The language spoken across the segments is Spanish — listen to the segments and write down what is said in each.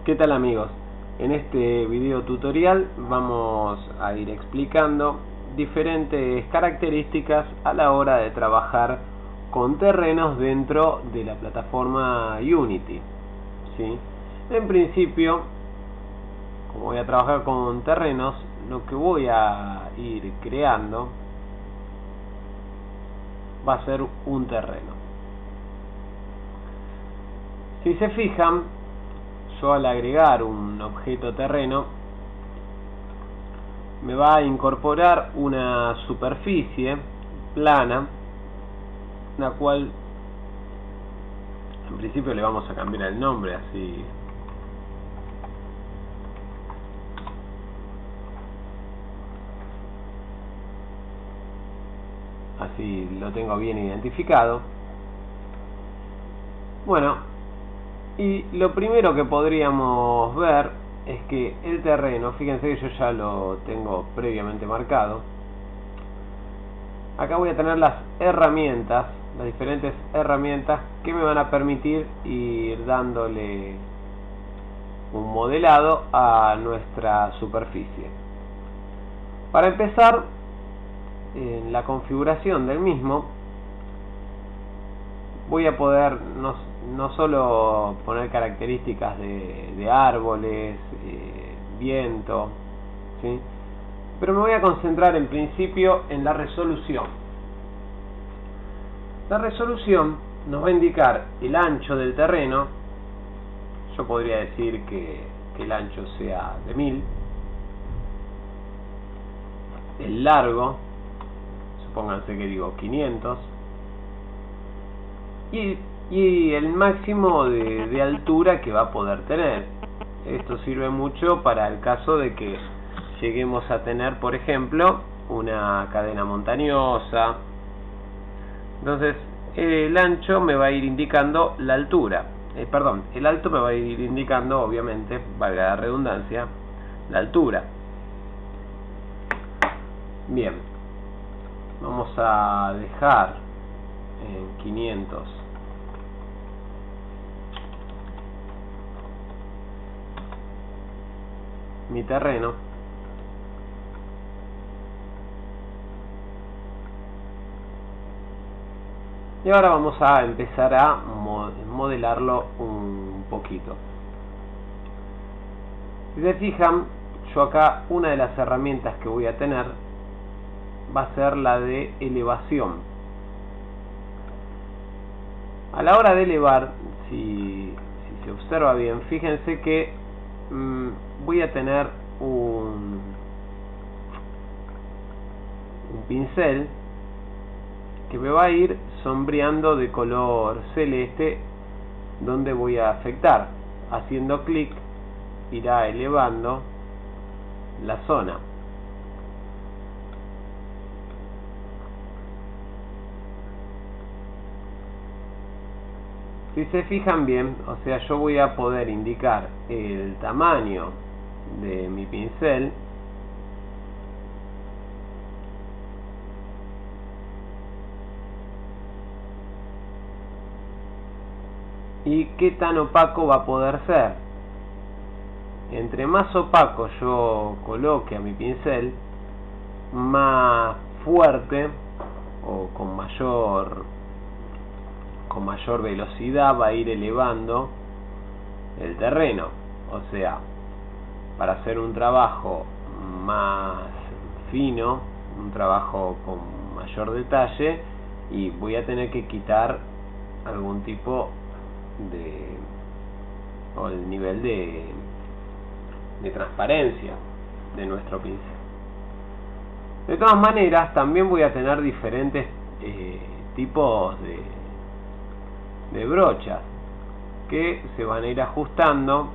¿Qué tal amigos? En este video tutorial vamos a ir explicando diferentes características a la hora de trabajar con terrenos dentro de la plataforma Unity, ¿sí? En principio, como voy a trabajar con terrenos, lo que voy a ir creando va a ser un terreno. Si se fijan, yo al agregar un objeto terreno me va a incorporar una superficie plana, la cual en principio le vamos a cambiar el nombre, así lo tengo bien identificado. Bueno, y lo primero que podríamos ver es que el terreno, fíjense que yo ya lo tengo previamente marcado. Acá voy a tener las herramientas, las diferentes herramientas que me van a permitir ir dándole un modelado a nuestra superficie. Para empezar, en la configuración del mismo voy a poder no solo poner características de árboles, viento, ¿sí? Pero me voy a concentrar en principio en la resolución. La resolución nos va a indicar el ancho del terreno. Yo podría decir que el ancho sea de 1000. El largo, supónganse que digo 500. Y el máximo de altura que va a poder tener. Esto sirve mucho para el caso de que lleguemos a tener, por ejemplo, una cadena montañosa. Entonces el ancho me va a ir indicando la altura, el alto me va a ir indicando, obviamente, valga la redundancia, la altura. Bien, vamos a dejar en 500 mi terreno. Y ahora vamos a empezar a modelarlo un poquito. Si se fijan, yo acá una de las herramientas que voy a tener va a ser la de elevación. A la hora de elevar, si se observa bien, fíjense que voy a tener un pincel que me va a ir sombreando de color celeste, donde voy a afectar. Haciendo clic irá elevando la zona. Si se fijan bien, o sea, yo voy a poder indicar el tamaño de mi pincel y qué tan opaco va a poder ser. Entre más opaco yo coloque a mi pincel, más fuerte o con mayor velocidad va a ir elevando el terreno. O sea, para hacer un trabajo más fino, un trabajo con mayor detalle, y voy a tener que quitar algún tipo o el nivel de transparencia de nuestro pincel. De todas maneras, también voy a tener diferentes tipos de brochas que se van a ir ajustando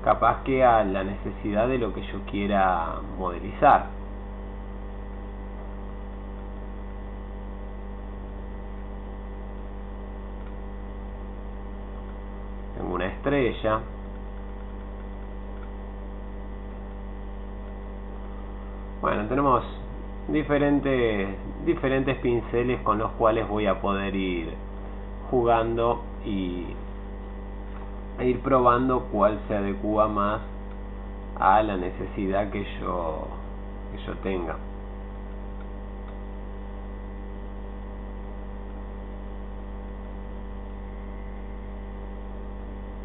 capaz que a la necesidad de lo que yo quiera modelizar. Tengo una estrella. Bueno, tenemos diferentes pinceles con los cuales voy a poder ir jugando y e ir probando cuál se adecua más a la necesidad que yo tenga.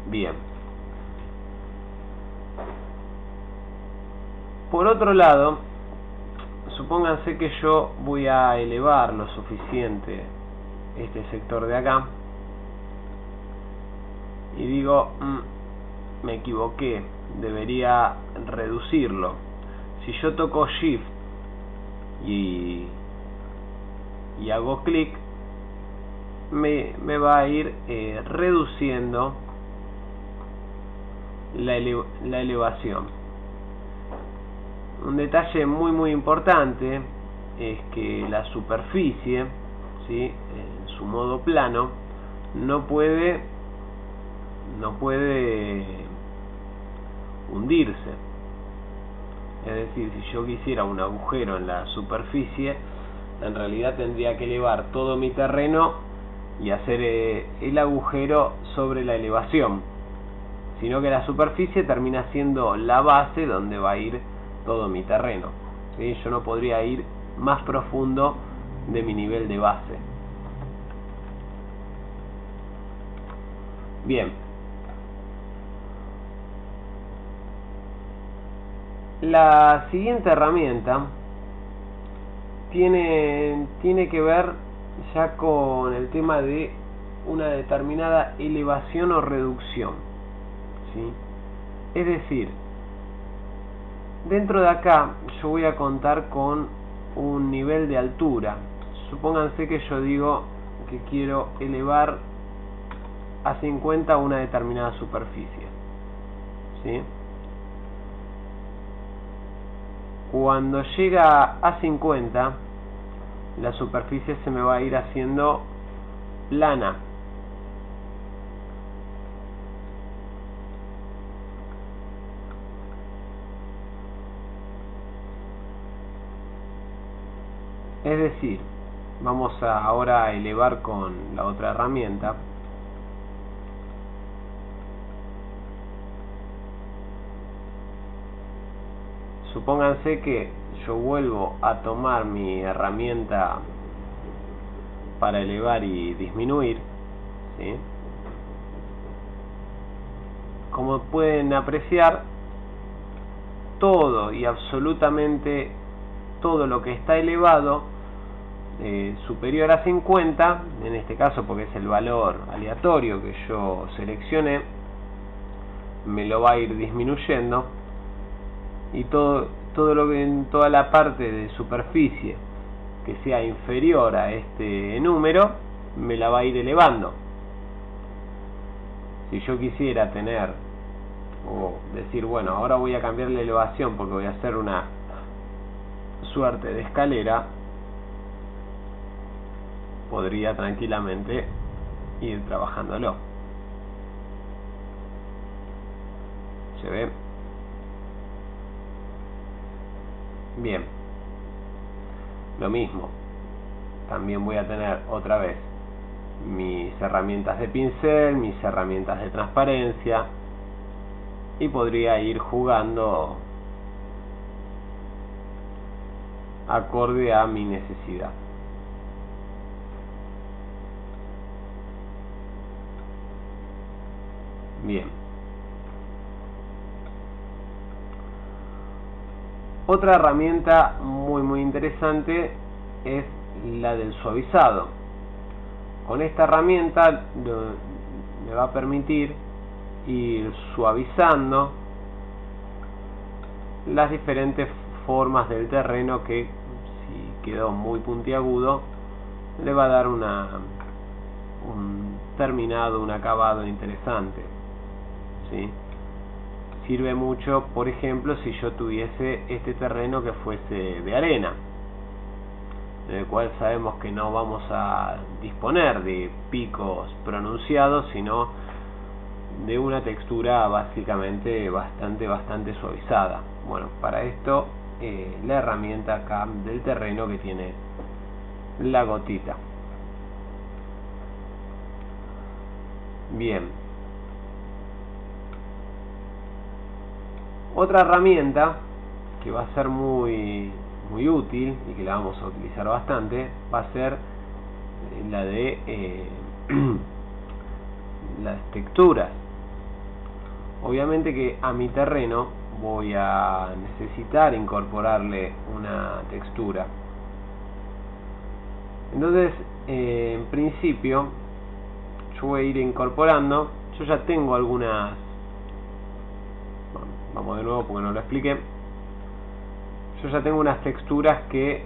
Bien. Por otro lado, supónganse que yo voy a elevar lo suficiente este sector de acá y digo, me equivoqué, debería reducirlo. Si yo toco Shift y hago clic, me va a ir reduciendo la elevación. Un detalle muy importante es que la superficie, ¿sí?, en su modo plano, no puede hundirse. Es decir, si yo quisiera un agujero en la superficie, en realidad tendría que elevar todo mi terreno y hacer el agujero sobre la elevación, sino que la superficie termina siendo la base donde va a ir todo mi terreno, ¿sí? Yo no podría ir más profundo de mi nivel de base. Bien. La siguiente herramienta tiene que ver ya con el tema de una determinada elevación o reducción, ¿sí? Es decir, dentro de acá yo voy a contar con un nivel de altura. Supónganse que yo digo que quiero elevar a 50 una determinada superficie, ¿sí? Cuando llega a 50, la superficie se me va a ir haciendo plana. Es decir, vamos ahora a elevar con la otra herramienta. Supónganse que yo vuelvo a tomar mi herramienta para elevar y disminuir, ¿sí? Como pueden apreciar, todo y absolutamente todo lo que está elevado superior a 50, en este caso porque es el valor aleatorio que yo seleccioné, me lo va a ir disminuyendo, y todo lo que en toda la parte de superficie que sea inferior a este número me la va a ir elevando. Si yo quisiera tener o decir, bueno, ahora voy a cambiar la elevación porque voy a hacer una suerte de escalera, podría tranquilamente ir trabajándolo. ¿Se ve? Bien. Lo mismo. También voy a tener otra vez mis herramientas de pincel, mis herramientas de transparencia, y podría ir jugando acorde a mi necesidad. Bien. Otra herramienta muy interesante es la del suavizado. Con esta herramienta me va a permitir ir suavizando las diferentes formas del terreno que, si quedó muy puntiagudo, le va a dar un terminado, un acabado interesante, ¿sí? Sirve mucho, por ejemplo, si yo tuviese este terreno que fuese de arena, del cual sabemos que no vamos a disponer de picos pronunciados, sino de una textura básicamente bastante suavizada. Bueno, para esto la herramienta acá del terreno que tiene la gotita. Bien. Otra herramienta que va a ser muy útil y que la vamos a utilizar bastante va a ser la de las texturas. Obviamente que a mi terreno voy a necesitar incorporarle una textura. Entonces, en principio, yo voy a ir incorporando. Yo ya tengo algunas. Bueno, vamos de nuevo porque no lo expliqué. Yo ya tengo unas texturas que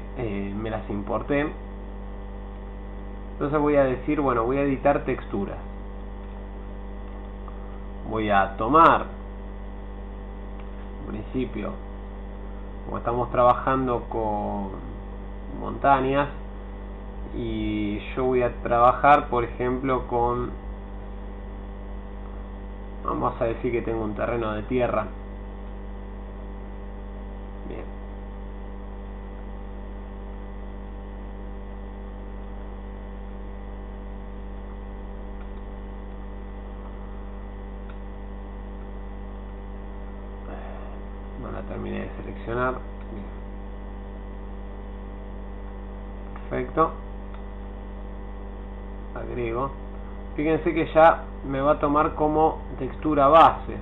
me las importé. Entonces voy a decir, bueno, voy a editar texturas. Voy a tomar, en principio, como estamos trabajando con montañas, y yo voy a trabajar, por ejemplo, con, vamos a decir que tengo un terreno de tierra. Bien. No la terminé de seleccionar. Bien. Perfecto. Agrego. Fíjense que ya me va a tomar como textura base.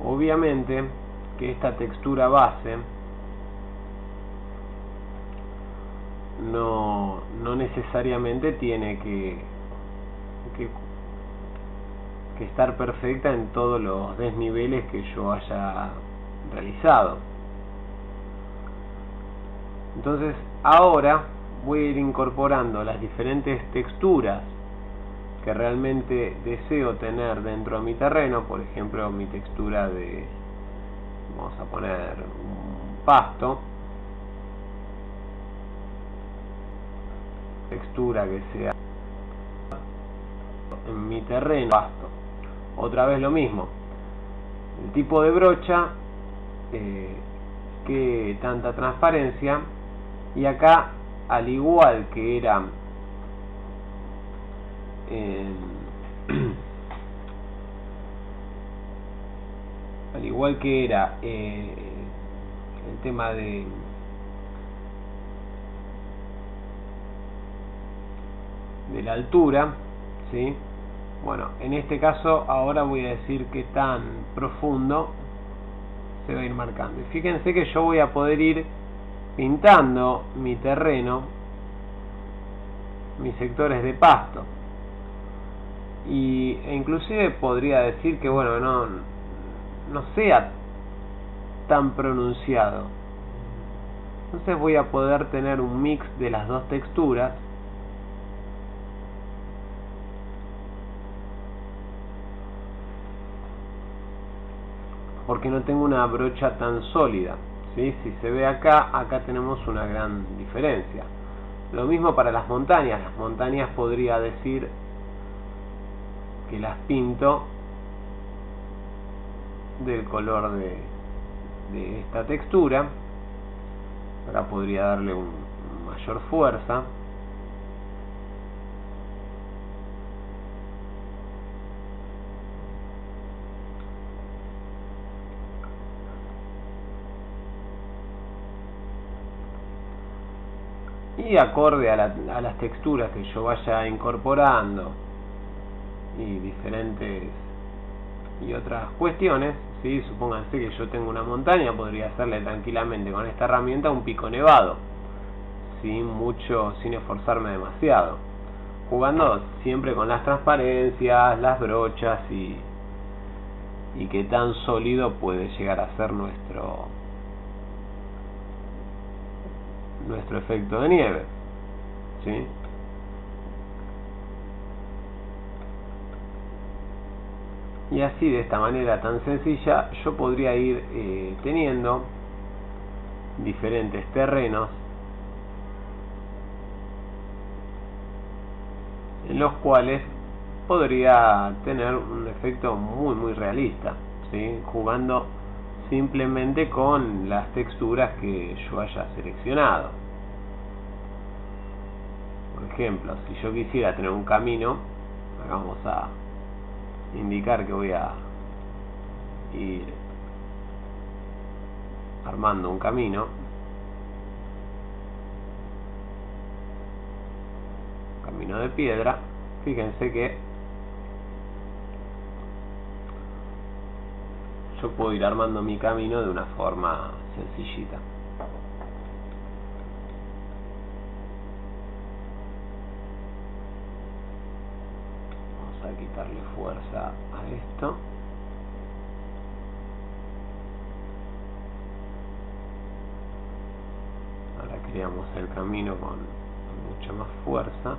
Obviamente que esta textura base no necesariamente tiene que estar perfecta en todos los desniveles que yo haya realizado. Entonces ahora voy a ir incorporando las diferentes texturas que realmente deseo tener dentro de mi terreno. Por ejemplo, mi textura de, vamos a poner un pasto, textura que sea en mi terreno, pasto. Otra vez lo mismo, el tipo de brocha, que tanta transparencia, y acá, al igual que era al igual que era el tema de la altura, ¿sí? Bueno, en este caso ahora voy a decir qué tan profundo se va a ir marcando. Y fíjense que yo voy a poder ir pintando mi terreno, mis sectores de pasto, e inclusive podría decir que, bueno, no sea tan pronunciado. Entonces voy a poder tener un mix de las dos texturas. Porque no tengo una brocha tan sólida, ¿sí? Si se ve acá tenemos una gran diferencia. Lo mismo para las montañas. Las montañas podría decir que las pinto del color de esta textura. Acá podría darle mayor fuerza. Y acorde a las texturas que yo vaya incorporando y diferentes y otras cuestiones, ¿sí? Supónganse que yo tengo una montaña, podría hacerle tranquilamente con esta herramienta un pico nevado, sin esforzarme demasiado, jugando siempre con las transparencias, las brochas y qué tan sólido puede llegar a ser nuestro efecto de nieve, ¿sí? Y así, de esta manera tan sencilla, yo podría ir teniendo diferentes terrenos en los cuales podría tener un efecto muy realista, ¿sí? Jugando simplemente con las texturas que yo haya seleccionado. Por ejemplo, si yo quisiera tener un camino, acá vamos a indicar que voy a ir armando un camino. Camino de piedra. Fíjense que yo puedo ir armando mi camino de una forma sencillita. Vamos a quitarle fuerza a esto. Ahora creamos el camino con mucha más fuerza.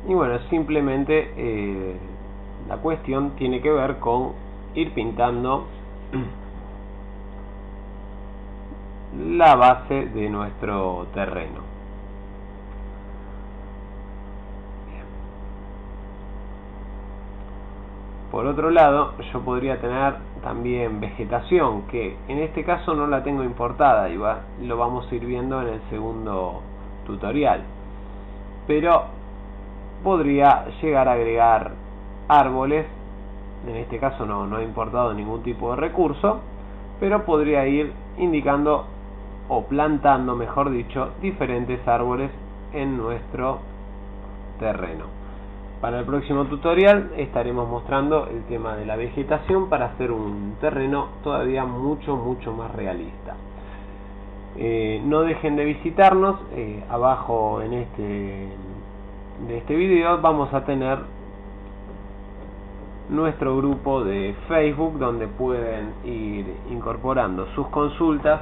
Y bueno, simplemente la cuestión tiene que ver con ir pintando la base de nuestro terreno. Bien. Por otro lado, yo podría tener también vegetación, que en este caso no la tengo importada y lo vamos a ir viendo en el segundo tutorial. Pero podría llegar a agregar árboles. En este caso no he importado ningún tipo de recurso, pero podría ir indicando o plantando, mejor dicho, diferentes árboles en nuestro terreno. Para el próximo tutorial estaremos mostrando el tema de la vegetación para hacer un terreno todavía mucho más realista. No dejen de visitarnos. Abajo en este video vamos a tener nuestro grupo de Facebook, donde pueden ir incorporando sus consultas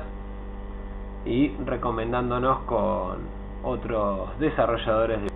y recomendándonos con otros desarrolladores de